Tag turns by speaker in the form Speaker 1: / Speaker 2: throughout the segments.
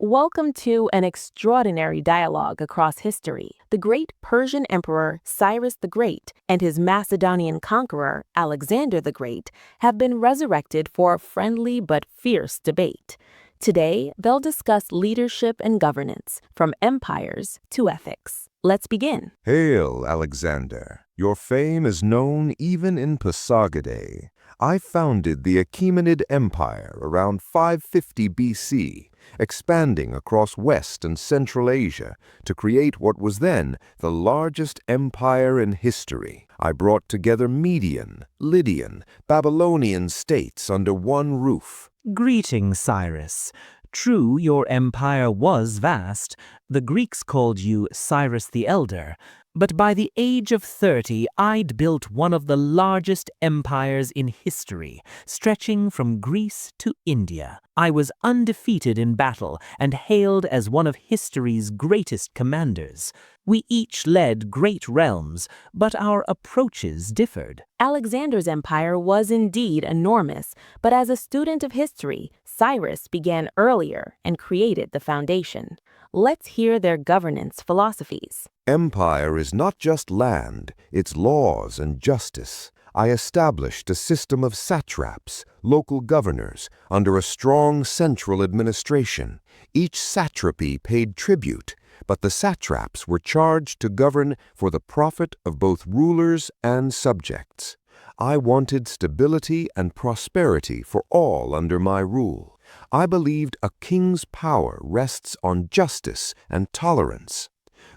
Speaker 1: Welcome to an extraordinary dialogue across history. The great Persian emperor Cyrus the Great and his Macedonian conqueror Alexander the Great have been resurrected for a friendly but fierce debate. Today, they'll discuss leadership and governance, from empires to ethics. Let's begin.
Speaker 2: Hail, Alexander! Your fame is known even in Pasargadae. I founded the Achaemenid Empire around 550 BC, expanding across West and Central Asia to create what was then the largest empire in history. I brought together Median, Lydian, Babylonian states under one roof.
Speaker 3: Greetings, Cyrus. True, your empire was vast. The Greeks called you Cyrus the Elder. But by the age of 30, I'd built one of the largest empires in history, stretching from Greece to India. I was undefeated in battle and hailed as one of history's greatest commanders. We each led great realms, but our approaches differed.
Speaker 1: Alexander's empire was indeed enormous, but as a student of history, Cyrus began earlier and created the foundation. Let's hear their governance philosophies.
Speaker 2: Empire is not just land, it's laws and justice. I established a system of satraps, local governors, under a strong central administration. Each satrapy paid tribute, but the satraps were charged to govern for the profit of both rulers and subjects. I wanted stability and prosperity for all under my rule. I believed a king's power rests on justice and tolerance.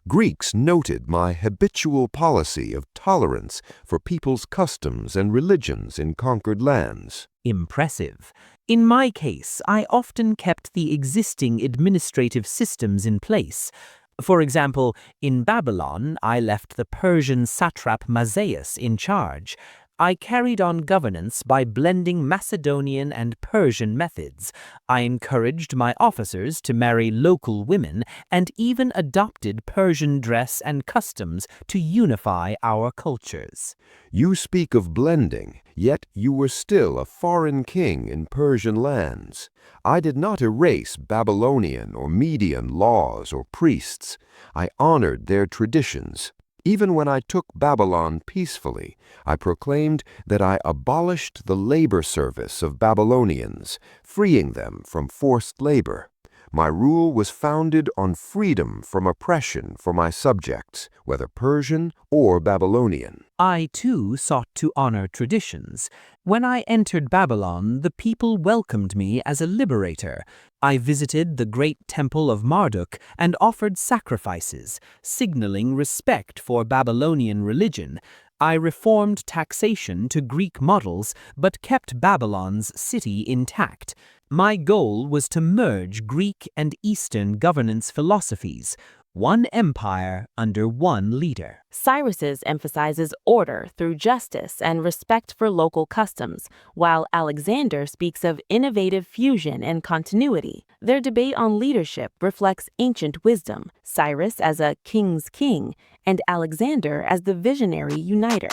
Speaker 2: Greeks noted my habitual policy of tolerance for people's customs and religions in conquered lands.
Speaker 3: Impressive. In my case, I often kept the existing administrative systems in place. For example, in Babylon, I left the Persian satrap Mazaeus in charge. I carried on governance by blending Macedonian and Persian methods. I encouraged my officers to marry local women and even adopted Persian dress and customs to unify our cultures.
Speaker 2: You speak of blending, yet you were still a foreign king in Persian lands. I did not erase Babylonian or Median laws or priests. I honored their traditions. Even when I took Babylon peacefully, I proclaimed that I abolished the labor service of Babylonians, freeing them from forced labor. My rule was founded on freedom from oppression for my subjects, whether Persian or Babylonian.
Speaker 3: I, too, sought to honor traditions. When I entered Babylon, the people welcomed me as a liberator. I visited the great temple of Marduk and offered sacrifices, signaling respect for Babylonian religion. I reformed taxation to Greek models, but kept Babylon's city intact. My goal was to merge Greek and Eastern governance philosophies, one empire under one leader.
Speaker 1: Cyrus's emphasizes order through justice and respect for local customs, while Alexander speaks of innovative fusion and continuity. Their debate on leadership reflects ancient wisdom, Cyrus as a king's king, and Alexander as the visionary uniter.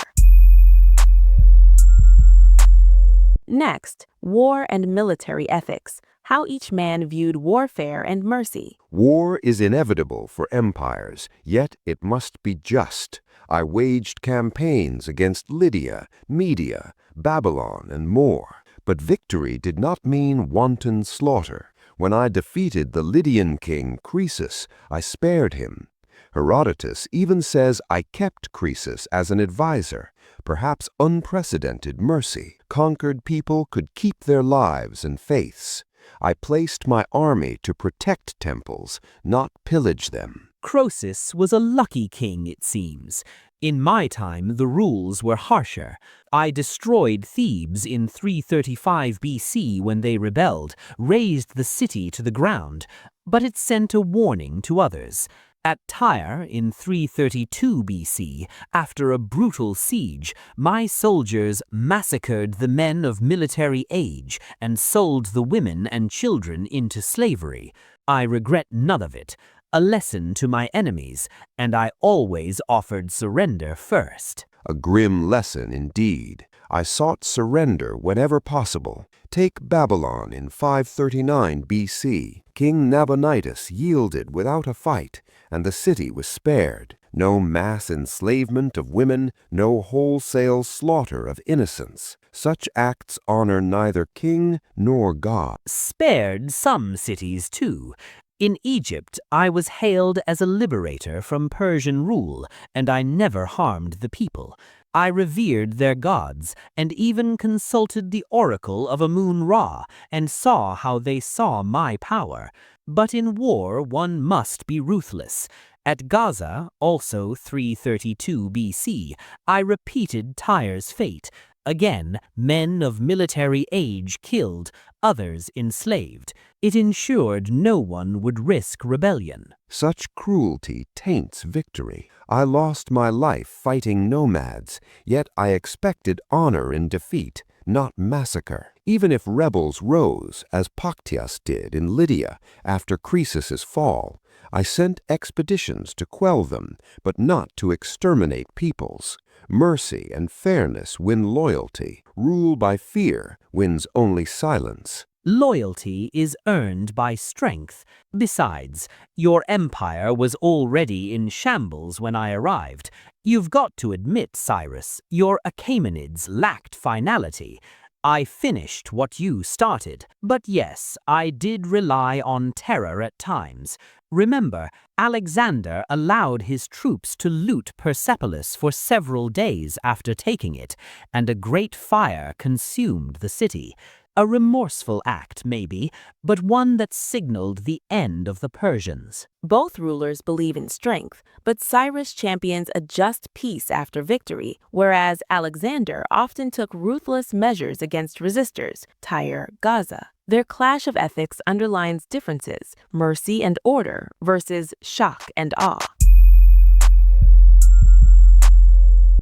Speaker 1: Next, war and military ethics. How each man viewed warfare and mercy.
Speaker 2: War is inevitable for empires, yet it must be just. I waged campaigns against Lydia, Media, Babylon, and more. But victory did not mean wanton slaughter. When I defeated the Lydian king Croesus, I spared him. Herodotus even says I kept Croesus as an advisor, perhaps unprecedented mercy. Conquered people could keep their lives and faiths. I placed my army to protect temples, not pillage them.
Speaker 3: Croesus was a lucky king, it seems. In my time, the rules were harsher. I destroyed Thebes in 335 BC when they rebelled, razed the city to the ground, but it sent a warning to others. At Tyre in 332 BC, after a brutal siege, my soldiers massacred the men of military age and sold the women and children into slavery. I regret none of it. A lesson to my enemies, and I always offered surrender first.
Speaker 2: A grim lesson indeed. I sought surrender whenever possible. Take Babylon in 539 BC. King Nabonidus yielded without a fight, and the city was spared. No mass enslavement of women, no wholesale slaughter of innocents. Such acts honor neither king nor God.
Speaker 3: Spared some cities too. In Egypt, I was hailed as a liberator from Persian rule, and I never harmed the people. I revered their gods, and even consulted the oracle of Amun-Ra, and saw how they saw my power. But in war one must be ruthless. At Gaza, also 332 BC, I repeated Tyre's fate. Again, men of military age killed, others enslaved. It ensured no one would risk rebellion.
Speaker 2: Such cruelty taints victory. I lost my life fighting nomads, yet I expected honor in defeat, not massacre. Even if rebels rose, as Pactyas did in Lydia after Croesus's fall, I sent expeditions to quell them, but not to exterminate peoples. Mercy and fairness win loyalty. Rule by fear wins only silence.
Speaker 3: Loyalty is earned by strength. Besides, your empire was already in shambles when I arrived. You've got to admit, Cyrus, your Achaemenids lacked finality. I finished what you started. But yes, I did rely on terror at times. Remember, Alexander allowed his troops to loot Persepolis for several days after taking it, and a great fire consumed the city. A remorseful act, maybe, but one that signaled the end of the Persians.
Speaker 1: Both rulers believe in strength, but Cyrus champions a just peace after victory, whereas Alexander often took ruthless measures against resistors, Tyre, Gaza. Their clash of ethics underlines differences, mercy and order versus shock and awe.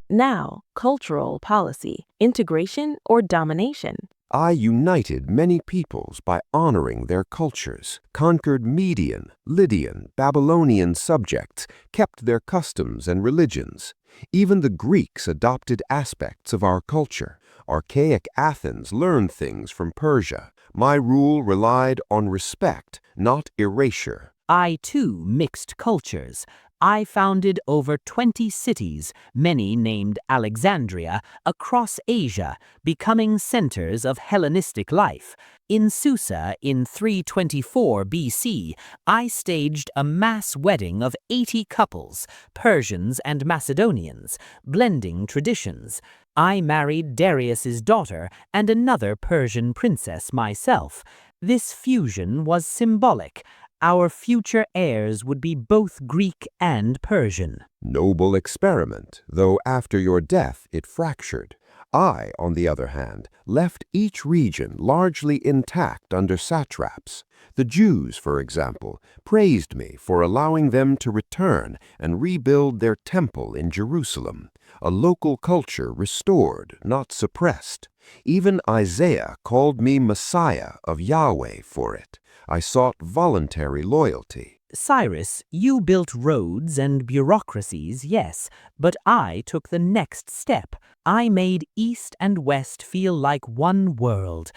Speaker 1: Now, cultural policy, integration or domination?
Speaker 2: I united many peoples by honoring their cultures, conquered Median, Lydian, Babylonian subjects, kept their customs and religions. Even the Greeks adopted aspects of our culture. Archaic Athens learned things from Persia. My rule relied on respect, not erasure.
Speaker 3: I, too, mixed cultures. I founded over 20 cities, many named Alexandria, across Asia, becoming centers of Hellenistic life. In Susa, in 324 BC, I staged a mass wedding of 80 couples, Persians and Macedonians, blending traditions. I married Darius's daughter and another Persian princess myself. This fusion was symbolic. Our future heirs would be both Greek and Persian.
Speaker 2: Noble experiment, though after your death it fractured. I, on the other hand, left each region largely intact under satraps. The Jews, for example, praised me for allowing them to return and rebuild their temple in Jerusalem, a local culture restored, not suppressed. Even Isaiah called me Messiah of Yahweh for it. I sought voluntary loyalty.
Speaker 3: Cyrus, you built roads and bureaucracies, yes, but I took the next step. I made East and West feel like one world.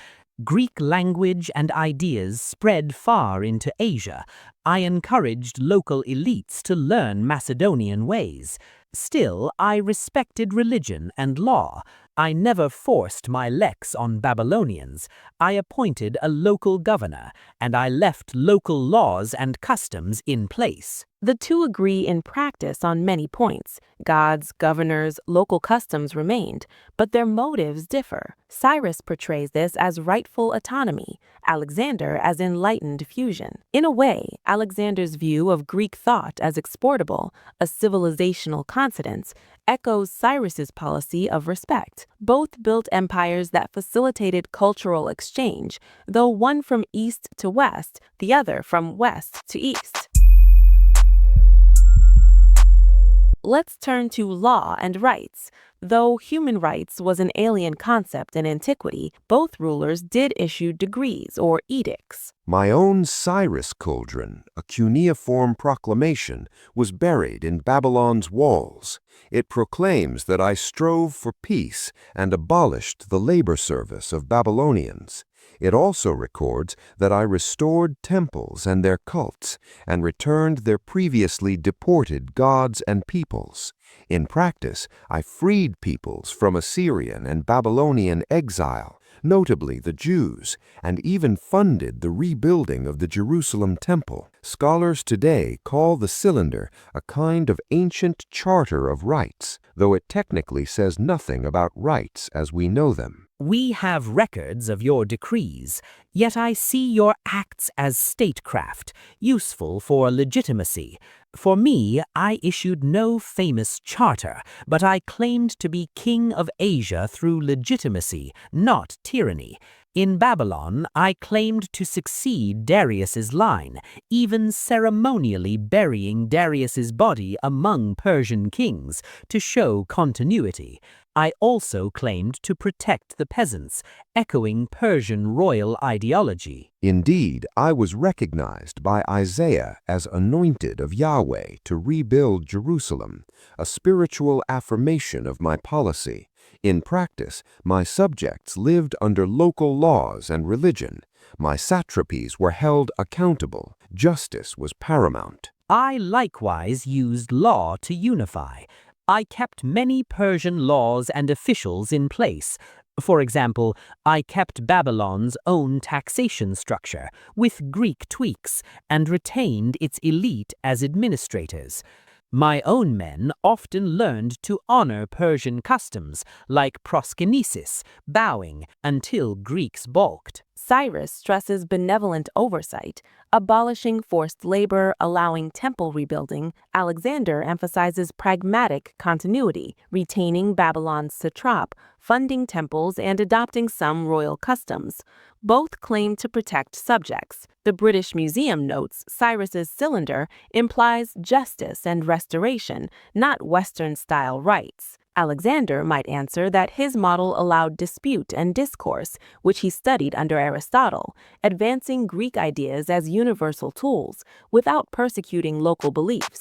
Speaker 3: Greek language and ideas spread far into Asia. I encouraged local elites to learn Macedonian ways. Still, I respected religion and law. I never forced my lex on Babylonians. I appointed a local governor, and I left local laws and customs in place.
Speaker 1: The two agree in practice on many points. Gods, governors, local customs remained, but their motives differ. Cyrus portrays this as rightful autonomy, Alexander as enlightened fusion. In a way, Alexander's view of Greek thought as exportable, a civilizational consonance, echoes Cyrus's policy of respect. Both built empires that facilitated cultural exchange, though one from east to west, the other from west to east. let's turn to law and rights. Though human rights was an alien concept in antiquity, both rulers did issue decrees or edicts.
Speaker 2: My own Cyrus cauldron, a cuneiform proclamation, was buried in Babylon's walls. It proclaims that I strove for peace and abolished the labor service of Babylonians. It also records that I restored temples and their cults and returned their previously deported gods and peoples. In practice, I freed peoples from Assyrian and Babylonian exile, notably the Jews, and even funded the rebuilding of the Jerusalem temple. Scholars today call the cylinder a kind of ancient charter of rights, though it technically says nothing about rights as we know them.
Speaker 3: We have records of your decrees, yet I see your acts as statecraft, useful for legitimacy. For me, I issued no famous charter, but I claimed to be king of Asia through legitimacy, not tyranny. In Babylon, I claimed to succeed Darius's line, even ceremonially burying Darius's body among Persian kings to show continuity. I also claimed to protect the peasants, echoing Persian royal ideology.
Speaker 2: Indeed, I was recognized by Isaiah as anointed of Yahweh to rebuild Jerusalem, a spiritual affirmation of my policy. In practice, my subjects lived under local laws and religion. My satrapies were held accountable. Justice was paramount.
Speaker 3: I likewise used law to unify. I kept many Persian laws and officials in place. For example, I kept Babylon's own taxation structure, with Greek tweaks, and retained its elite as administrators. My own men often learned to honor Persian customs, like proskynesis, bowing, until Greeks balked.
Speaker 1: Cyrus stresses benevolent oversight, abolishing forced labor, allowing temple rebuilding. Alexander emphasizes pragmatic continuity, retaining Babylon's satrap, funding temples, and adopting some royal customs. Both claim to protect subjects. The British Museum notes Cyrus's cylinder implies justice and restoration, not Western-style rights. Alexander might answer that his model allowed dispute and discourse, which he studied under Aristotle, advancing Greek ideas as universal tools without persecuting local beliefs.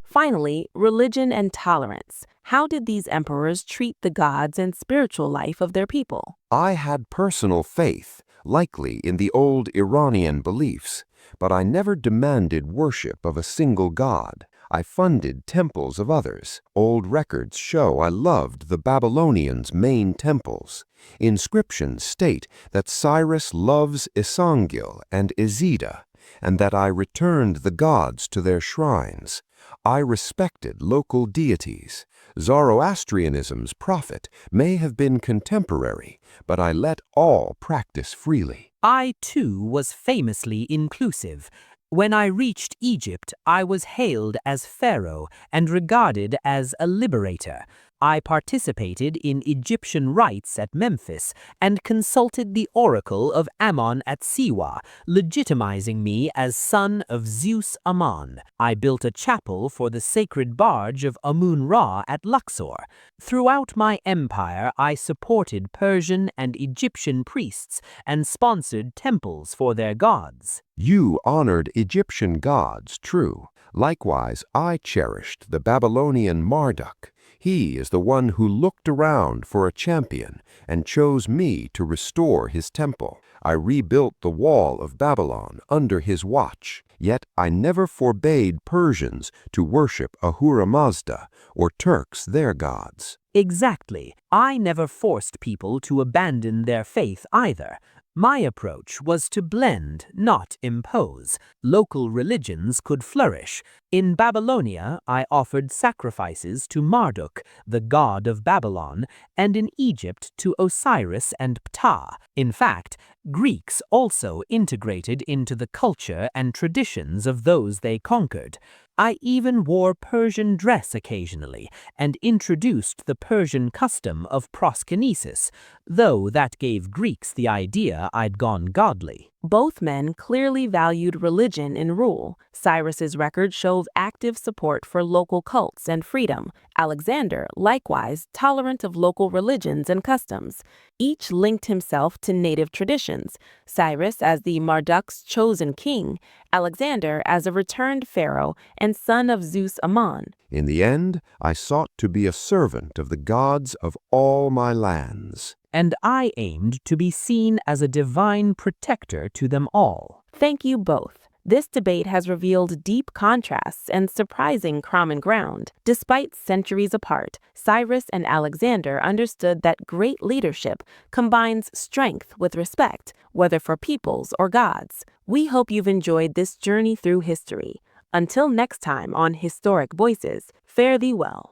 Speaker 1: Finally, religion and tolerance. How did these emperors treat the gods and spiritual life of their people?
Speaker 2: I had personal faith, likely in the old Iranian beliefs, but I never demanded worship of a single god. I funded temples of others. Old records show I loved the Babylonians' main temples. Inscriptions state that Cyrus loves Isangil and Izida, and that I returned the gods to their shrines. I respected local deities. Zoroastrianism's prophet may have been contemporary, but I let all practice freely.
Speaker 3: I, too, was famously inclusive. When I reached Egypt, I was hailed as pharaoh and regarded as a liberator. I participated in Egyptian rites at Memphis and consulted the oracle of Ammon at Siwa, legitimizing me as son of Zeus Ammon. I built a chapel for the sacred barge of Amun-Ra at Luxor. Throughout my empire, I supported Persian and Egyptian priests and sponsored temples for their gods.
Speaker 2: You honored Egyptian gods, true. Likewise, I cherished the Babylonian Marduk. He is the one who looked around for a champion and chose me to restore his temple. I rebuilt the wall of Babylon under his watch. Yet I never forbade Persians to worship Ahura Mazda or Turks their gods.
Speaker 3: Exactly. I never forced people to abandon their faith either. My approach was to blend, not impose. Local religions could flourish. In Babylonia, I offered sacrifices to Marduk, the god of Babylon, and in Egypt to Osiris and Ptah. In fact, Greeks also integrated into the culture and traditions of those they conquered. I even wore Persian dress occasionally and introduced the Persian custom of proskynesis, though that gave Greeks the idea I'd gone godly.
Speaker 1: Both men clearly valued religion in rule. Cyrus's record shows active support for local cults and freedom. Alexander, likewise, tolerant of local religions and customs. Each linked himself to native traditions. Cyrus as the Marduk's chosen king, Alexander as a returned pharaoh and son of Zeus Ammon.
Speaker 2: In the end, I sought to be a servant of the gods of all my lands.
Speaker 3: And I aimed to be seen as a divine protector to them all.
Speaker 1: Thank you both. This debate has revealed deep contrasts and surprising common ground. Despite centuries apart, Cyrus and Alexander understood that great leadership combines strength with respect, whether for peoples or gods. We hope you've enjoyed this journey through history. Until next time on Historic Voices, fare thee well.